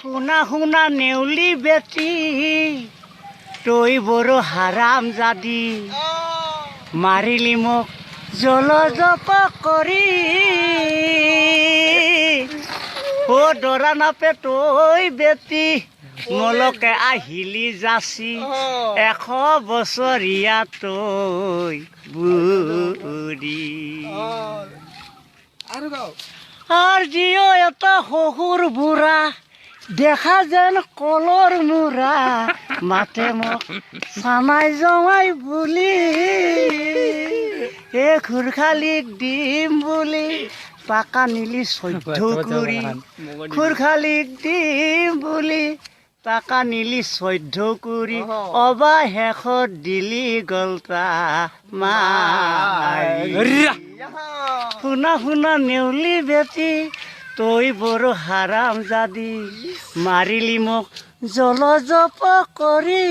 শুনা শুনা নেউলি বেটি তই বড় হাৰাম জাদি মাৰিলি মোক জলজপ কৰি ও দৰা নাপে তই বেটি মলকে আহিলি যাচি 100 বছৰীয়া তই বুঢ়ী আৰ জিও এটা শহুৰ বুঢ়া দেখা যেন কলৰ মূৰা মাতে মোক চানাই জমাই বুলি খুৰখালিক দিম বুলি পাকা নিলি 14 কৰি খুৰখালিক দিম বুলি পাকা নিলি 14 কৰি অবা শেষত দিলি গলতা শুনা শুনা নেউলি বেটি তই বড় হাৰাম জাদি মাৰিলি মোক জলজপ কৰি